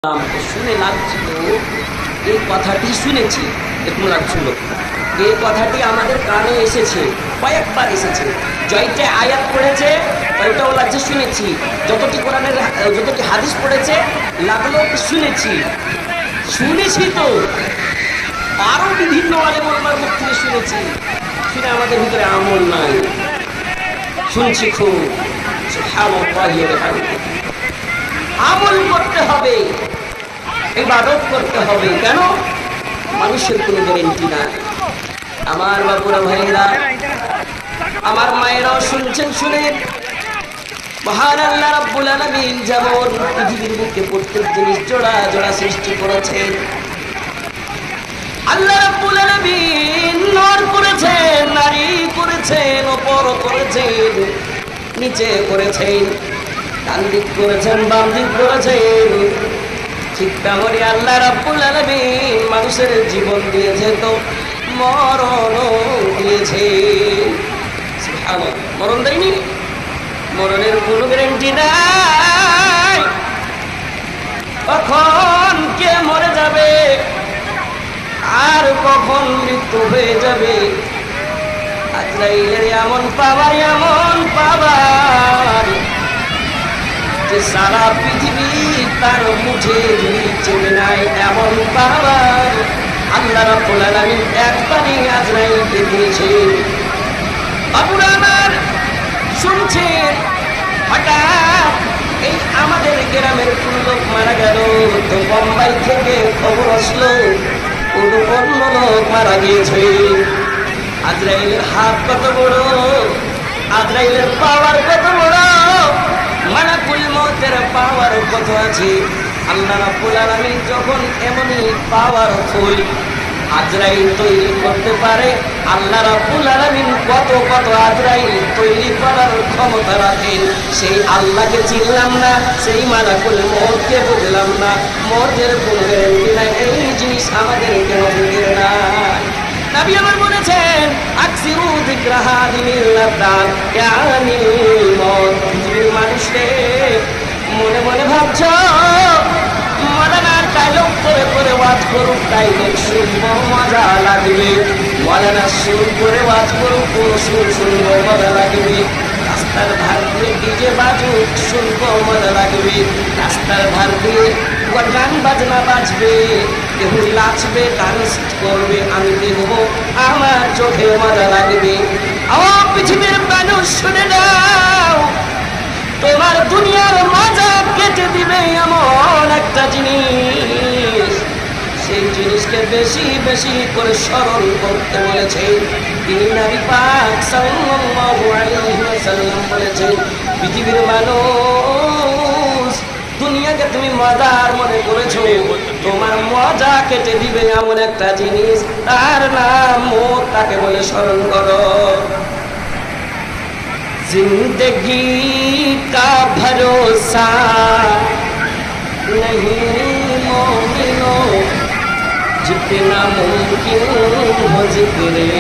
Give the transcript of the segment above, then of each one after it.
শুনে লাগছিল, এই কথাটি শুনেছি, এরকম লাগছিল, এই কথাটি আমাদের কানে এসেছে, কয়েকবার এসেছে। জয়টা আয়াত পড়েছে, কয়টাও লাগছে শুনেছি, যতটি কোরআনের যতটি হাদিস পড়েছে লাগলো শুনেছি। শুনেছি তো আরো বিভিন্ন আলেম ওলামার মুখ থেকে শুনেছি, শুনে আমাদের ভিতরে আমল নাই। শুনছি খুব, আমল করতে হবে, ইবাদত করতে হবে। কেন? মানুষের কোনো গ্যারেন্টি নাই। আমার বাপুরা ভাইরা, আমার মায়েরাও শুনছেন, শুনেন। মহান আল্লাহ রাব্বুল আলামিন যেমন পৃথিবীর বুকে প্রত্যেক জিনিস জোড়া জোড়া সৃষ্টি করেছেন, আল্লাহ রাব্বুল আলামিন নর করেছেন, নারী করেছেন, ওপর করেছেন, নিচে করেছেন, ডান দিক করেছেন, বাম দিক করেছেন। ঠিক তেমনই আল্লাহ রাব্বুল আলামিন মানুষের জীবন দিয়েছে, তো মরণও দিয়েছে। সুবহানাল্লাহ, মরণ দেয়নি? মরণের কোনো গ্যারান্টি নাই। কখন কে মরে যাবে আর কখন মৃত্যু হয়ে যাবে, আজরাইলের এমন পাবার যে সারা পৃথিবী তার মুঠে চেনে নাই, এমন পাবার আল্লাহ রাব্বুল আলামিন একবারই আজরাইলকে দিয়েছেন। বাবুরা আমার শুনছেন, হঠাৎ এই আমাদের গ্রামের কোন লোক মারা গেল, তো বোম্বাই থেকে খবর আসলো কোন অন্য লোক মারা গিয়েছে। আজরাইলের হাত কত বড়, আজরাইলের পাওয়ার কত বড়, মালাকুল মউতের পাওয়ার কত আছে। আল্লাহ রাব্বুল আলামিন যখন এমনই পাওয়ারফুল আজরাইল তৈরি করতে পারে, আল্লাহ রাব্বুল আলামিন কত কত আজরাইল তৈরি করার ক্ষমতা রাখেন। সেই আল্লাহকে চিনলাম না, সেই মালাকুল মউতকে বুঝলাম না, মউতের কোনো গ্যারান্টি নাই। এই জিনিস আমাদের কেন বুঝে নাই? নবী আমার বলেছেন, আকসিরু যিকরা হাদিমিল লাদান ইয়ানিল মউত। পৃথিবীর মানুষরে মনে মনে ভাবছ মৌলানার ডায়লগ করে করে ওয়াজ করুক, ডায়লগ শুনবো মজা লাগবে। মৌলানা সুর করে ওয়াজ করুক, সুর শুনবো মজা লাগবে। রাস্তার ধার দিয়ে ডিজে বাজুক, শুনবো মজা লাগবে। রাস্তার ধার দিয়ে গান বাজনা বাজবে, কেউ নাচবে, ডান্স করবে, আমি দেখবো, আমার চোখে মজা লাগবে। আমার পৃথিবীর মানুষ শুনে নাও, তোমার দুনিয়ার মজা কেটে দিবে এমন একটা জিনিস, সেই জিনিসকে বেশি বেশি করে স্মরণ করতে বলেছে। তিনি নবী পাক সাল্লাল্লাহু আলাইহি ওয়াসাল্লাম বলেছেন, পৃথিবীর মানুষ, দুনিয়াকে তুমি মজার মনে করেছো, তোমার মজা কেটে দিবে এমন একটা জিনিস, তার নাম মওত, তাকে বলে স্মরণ করো। जिंदगी का भरोसा नहीं मोमिनो, जितना मुमकिन हो जिक्रे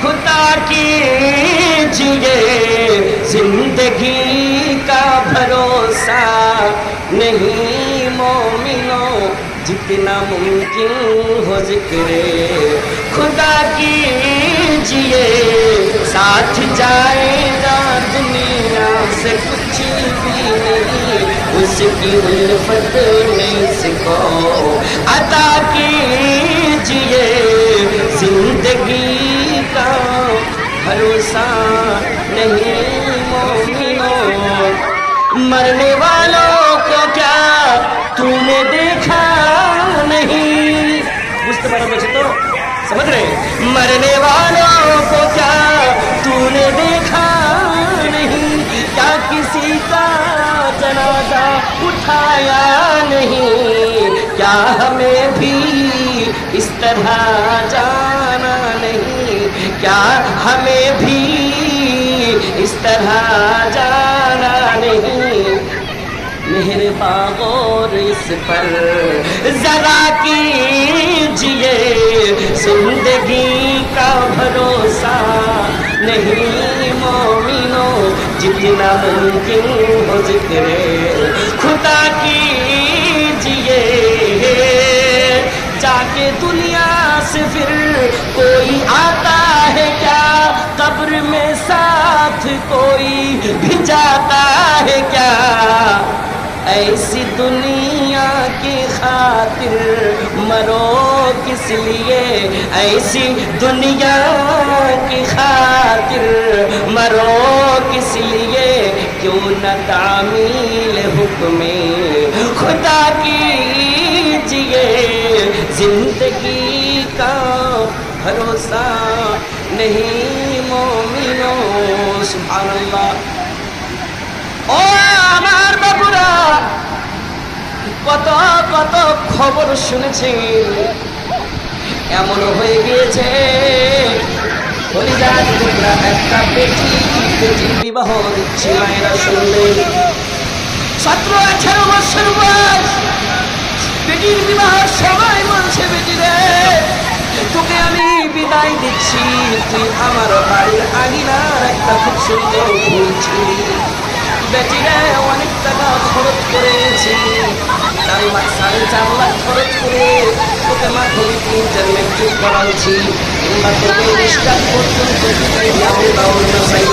खुदा कीजिए। जिंदगी का भरोसा नहीं मोमिनो, जितना मुमकिन हो जिक्रे खुदा कीजिए। साथ जाएगा दुनिया से कुछ भी नहीं, उसकी उल्फत में इसको अता कीजिए। जिंदगी का भरोसा नहीं मोमिनो, मरने वालों को क्या तूने देखा नहीं। बुझते पारा बच्चे तो समझ रहे? मरने वालों को क्या तूने देखा नहीं, क्या किसी का जनाजा उठाया नहीं, क्या हमें भी इस तरह जाना नहीं, क्या हमें भी इस तरह जाना नहीं। मेहरबान गौर इस पर जरा कीजिए, जिंदगी का भरोसा नहीं मोमिनो, जितना मुमकिन हो जिक्रे खुदा की के दुनिया से फिर कोई आता है क्या, कब्र में साथ कोई भी जाता है क्या, ऐसी दुनिया की खातिर मरो किस लिए, ऐसी दुनिया की खातिर मरो किस लिए, क्यों न तामील हुक्मे खुदा कीजिए, जिंदगी का भरोसा नहीं मोमिनो। सुभान अल्लाह। ও আমার বাবুরা, কত কত খবর শুনেছি, এমন হয়ে গিয়েছে কলিজার টুকরা একটা বেটির বিবাহ দিচ্ছে মায়েরা শুনলে, 17-18 বছর বয়স, বেটির বিবাহ সবাই বলছে বেটি রে তোকে আমি বিদায় দিচ্ছি, তুই আমার বাড়ির আঙিনার একটা খুব সুন্দর ফুল ছিলি, বেটিরে অনেক টাকা খরচ করেছি, 4.5 লাখ খরচ করে তোকে মাধ্যমিক ইন্টারমিডিয়েট পড়াচ্ছি, কিংবা তোকে স্টার পর্যন্ত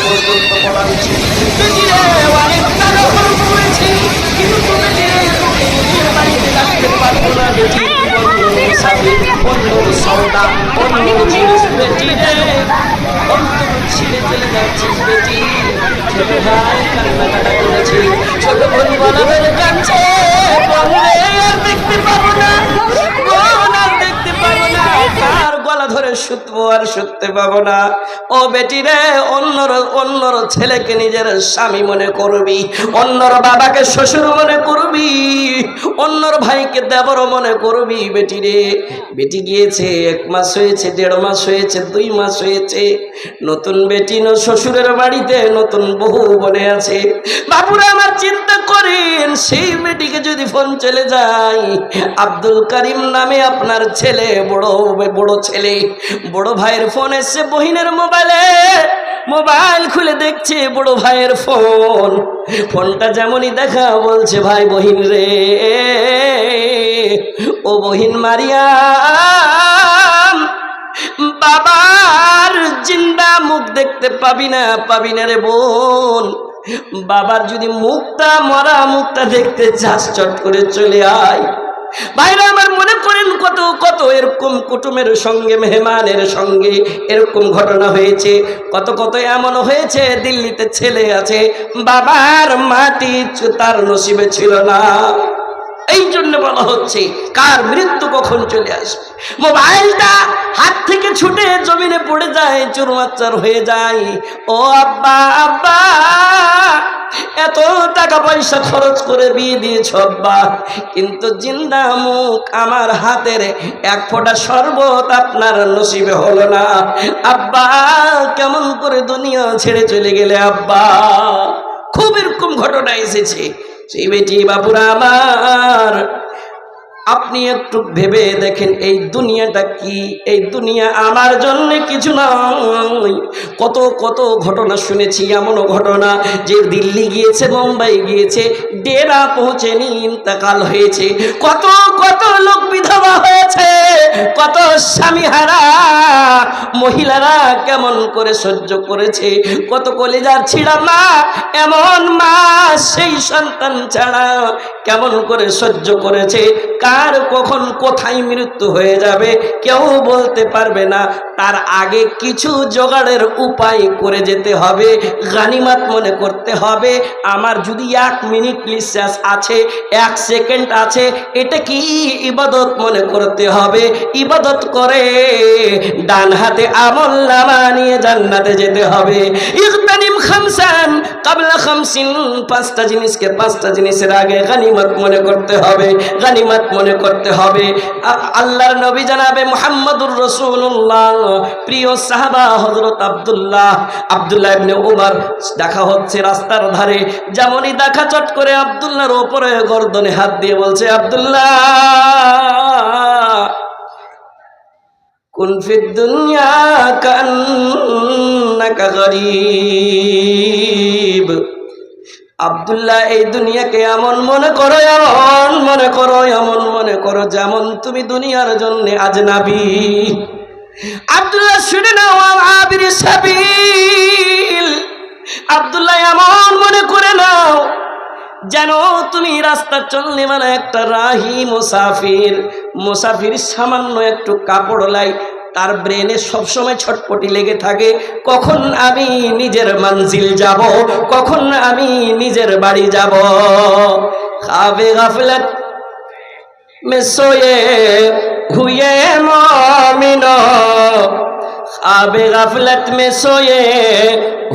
পর্যন্ত পড়াচ্ছি, বেটিরে অনেক টাকা খরচ করেছি, কিন্তু বেটিরে তোকে নিজের বাড়িতে রাখতে পারবো না, বেটি অন্য সৌদা অন্য জিনিস, বেটিরে অন্তর ছিঁড়ে চলে যাচ্ছিস বেটি। ছোট ভাই কান্নাকাটা করেছে, ছোট বোন বলাবেন কাঁদছে, আর দেখতে পাবো না, আর দেখতে পাবো না, কার গলা ধরে শুতবো আর শুতে পাবো না। ও বেটি রে, অন্যর ছেলেকে নিজের স্বামী মনে করবি, অন্যর বাবাকে শ্বশুর মনে করবি, অন্যর ভাইকে দেবর মনে করবি বেটি রে। বেটি গিয়েছে 1 মাস হয়েছে, 1.5 মাস হয়েছে, 2 মাস হয়েছে, নতুন বেটি শ্বশুরের বাড়িতে নতুন বহু বনে আছে। বাবুরা আমার চিন্তা করেন, সেই বেটিকে যদি ফোন চলে যায়, আব্দুল করিম নামে আপনার ছেলে, বড় ছেলে, বড় ভাইয়ের ফোন এসছে বহিনের মোবাইলে, মোবাইল খুলে দেখছে বড় ভাইয়ের ফোন, ফোনটা যেমনই দেখা বলছে ভাই বহিন রে, ও বহিন মারিয়াম, বাবার জিন্দা মুখ দেখতে পাবি না রে বোন, বাবার যদি মরা মুখটা দেখতে চাস চট করে চলে আয়। ভাইরা আমার মনে করেন কত কত এরকম কুটুমের সঙ্গে মেহমানের সঙ্গে এরকম ঘটনা হয়েছে, কত কত এমন হয়েছে দিল্লিতে ছেলে আছে বাবার মাটি তার নসিবে ছিল না। এই জন্য বলা হচ্ছে কার মৃত্যু কখন চলে আসবে। মোবাইলটা হাত থেকে ছুটে জমিনে পড়ে যায়, চুরমাচার হয়ে যায়। ও আব্বা, আব্বা এত টাকা পয়সা খরচ করে বিয়ে দিয়েছ আব্বা, কিন্তু জিন্দা মুখ আমার হাতের 1 ফোঁটা শরবত আপনার নসিবে হলো না। আব্বা কেমন করে দুনিয়া ছেড়ে চলে গেলে আব্বা। খুব এরকম ঘটনা এসেছে। সেই বেটি বাবুরা আমার, আপনি একটু ভেবে দেখেন এই দুনিয়াটা কি, এই দুনিয়া আমার জন্য কিছু নয়। কত কত ঘটনা শুনেছি, এমনও ঘটনা যে দিল্লি গিয়েছে, মুম্বাই গিয়েছে, ডেরা পৌঁছেনি, ইন্তেকাল হয়েছে। কত কত লোক বিধবা হয়েছে, কত স্বামীহারা মহিলারা কেমন করে সহ্য করেছে, কত কলিজার ছিঁড়া মা, এমন মা সেই সন্তান ছাড়া কেমন করে সহ্য করেছে। কার কখন কোথায় মৃত্যু হয়ে যাবে কেউ বলতে পারবে না। তার আগে কিছু জোগাড়ের উপায় করে যেতে হবে, গানিমাত মনে করতে হবে। আমার যদি 1 মিনিট নিঃশ্বাস আছে, 1 সেকেন্ড আছে, এটা কি ইবাদত মনে করতে হবে। ইবাদত করে ডান হাতে আমল নামা নিয়ে জান্নাতে যেতে হবে। ইগতানিম খামসান কাবলা খামসিন, 5টা জিনিসকে 5টা জিনিসের আগে গানিমত মনে করতে হবে, গানিমত মনে করতে হবে। আল্লাহর নবী জনাবে মুহাম্মদুর রাসূলুল্লাহ, প্রিয় সাহাবা হযরত আব্দুল্লাহ ইবনে উমর দেখা হচ্ছে রাস্তার ধারে, যেমনই দেখা চট করে আব্দুল্লাহর উপরে গর্দনে হাত দিয়ে বলছে, আব্দুল্লাহ কুন ফিদ দুনিয়া কান্নাকা গরীব। আব্দুল্লাহ এই দুনিয়াকে এমন মনে করো, এমন মনে করো, এমন মনে করো করো যেমন তুমি দুনিয়ার জন্য আজনাবী। আব্দুল্লাহ শুনে নাও, আবির সাবিল, আব্দুল্লাহ এমন মনে করে নাও যেন তুমি রাস্তা চললে মানে একটা রাহি মুসাফির। মুসাফির সামান্য একটু কাপড় লাই, তার ব্রেনে সবসময় ছটপটি লেগে থাকে, কখন আমি নিজের মঞ্জিল যাব, কখন আমি নিজের বাড়ি যাব। খাবে গাফলত में सोए हुए मोमिनो, ख्वाब गफलत में सोए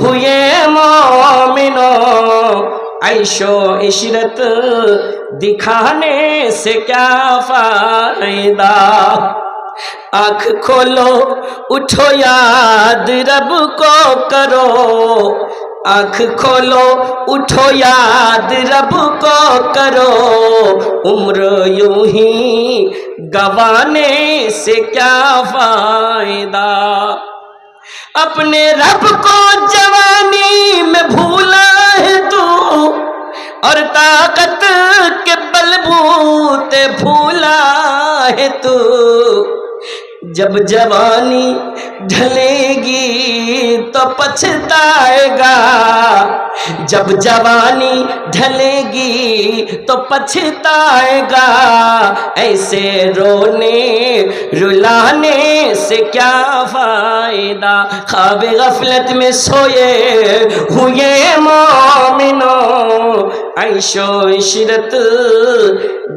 हुए मोमिनो, ऐशो इशरत दिखाने से क्या फायदा। आँख खोलो उठो याद रब को करो, आँख खोलो उठो याद रब को करो, उम्र यूं ही गवाने से क्या फायदा। अपने रब को जवानी में भूला है तू, और ताकत के बलबूते भूला है तू। जब जवानी ढलेगी तो पछताएगा, जब जवानी ढलेगी तो पछताएगा, ऐसे रोने रुलाने से क्या फायदा। ख्वाब गफलत में सोए हुए मोमिनो, ऐशो इशरत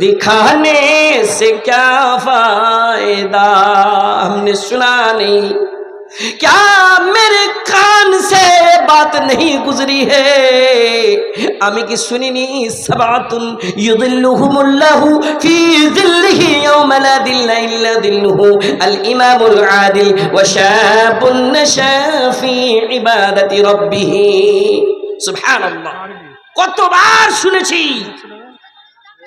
दिखाने से क्या फायदा। हमने सुना नहीं, क्या मेरे कान से बात नहीं गुजरी है? आमी की सुनी नहीं, सबातुन युदिल्लुहुमुल्लाहु फी जिल्लिही यौमा ला दिल्ला इल्ला दिल्लुहु, अल इमामुल आदिल व शाबुन नशा फी इबादति रब्बिही। सुबहानाल्लाह। কতবার শুনেছি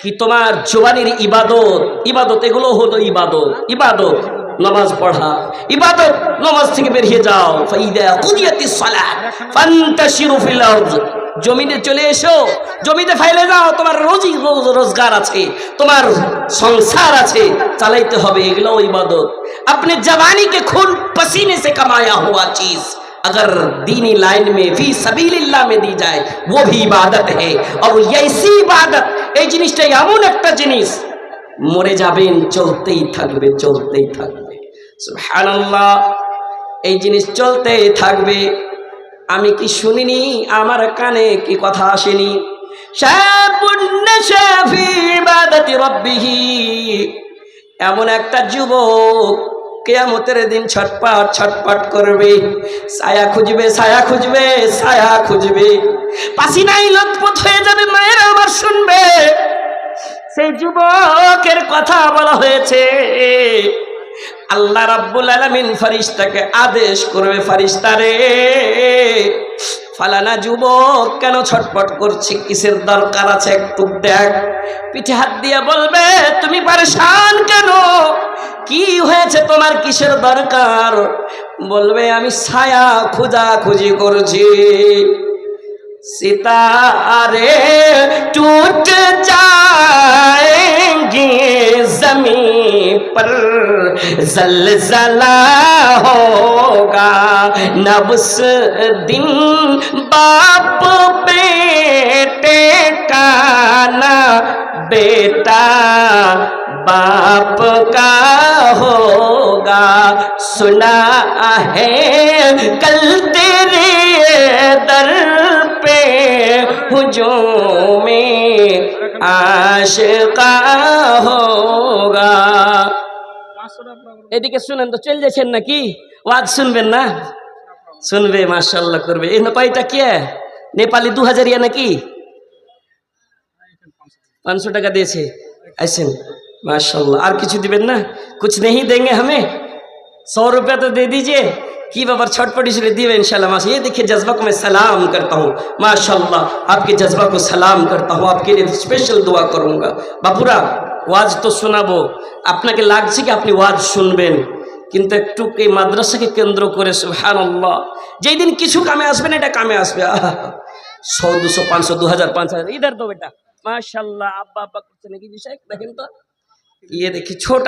কি তোমার জওয়ানির ইবাদত, ইবাদত এগুলো হলো ইবাদত। ইবাদত নামাজ পড়া, ইবাদত নামাজ থেকে বেরিয়ে যাও। ফাইদা কুদিয়াতিস সালাত ফান্তাশিরু ফিল আরদ, জমিনে চলে এসো, জমিতে ফাইলে যাও। তোমার রোজি রোজগার আছে, তোমার সংসার আছে, চালাইতে হবে, এগুলো ইবাদত। अपने जवानी के खून पसीने से कमाया हुआ चीज अगर दीनी लाइन में फी सबीलिल्लाह में दी जाए वो भी इबादत है। और ऐसी इबादत, এই জিনিসটা এমন একটা জিনিস মরে যাবেন চলতেই থাকবে, চলতেই থাকবে। সুবহানাল্লাহ। এই জিনিস চলতেই থাকবে। আমি কি শুনিনি, আমার কানে কি কথা আসেনি? শাবুন নাশা ফি ইবাদাতি রাব্বিহি, এমন একটা যুবক কিয়ামতের দিন ছটপট ছটপট করবে, ছায়া খুঁজবে, ছায়া খুঁজবে, ছায়া খুঁজবে, পাসিনাই লতপত হয়ে যাবে। মায়েরা আমার শুনবে, সেই যুবকের কথা বলা হয়েছে। আল্লাহ রাব্বুল আলামিন ফেরেশতাকে আদেশ করবে, ফেরেশতারে ফালানা যুবক কেন ছটপট করছে, কিসের দরকার আছে একটু দেখ। পিঠে হাত দিয়ে বলবে, তুমি পরেশান কেন, কি হয়েছে তোমার, কিসের দরকার? বলবে, আমি ছায়া খোঁজাখুঁজি করছি। सितारे टूट जाएंगे ज़मीन पर ज़लज़ला होगा, न उस दिन बाप बेटे का, न बेटा बाप का होगा। सुना है कल तेरे दर पे हुजूम आशिका होगा। এদিকে শুনেন তো, চল যাচ্ছেন নাকি? ওয়াজ শুনবেন না? শুনবে, মাশাআল্লাহ করবে। এই নেপালিটা কে? নেপালি 2000 নাকি? 500 টাকা দিয়েছে। আসেন, माशाल्लाह। और कुछ दिबेन ना? कुछ नहीं देंगे हमें? 100 रुपया तो दे दीजिए। की बाबर छटपट इसलिए दिए इंशाल्लाह। माशा, ये देखिए जज्बा को मैं सलाम करता हूँ। माशाल्लाह, आपके जज्बा को सलाम करता हूँ, आपके लिए स्पेशल दुआ करूँगा। बापुरा ওয়াজ তো শোনাবো, আপনাকে লাগছে কি আপনি ওয়াজ শুনবেন, কিন্তু একটু এই মাদ্রাসাকে কেন্দ্র করে সুবহানাল্লাহ যেই দিন কিছু কামে আসবে না, এটা কামে আসবে। 100, 200, 500, 2000, 5000 इधर दो बेटा। माशाल्लाह, আব্বা আব্বা করছে নাকি? দেখেন তো ये देखिए छोटा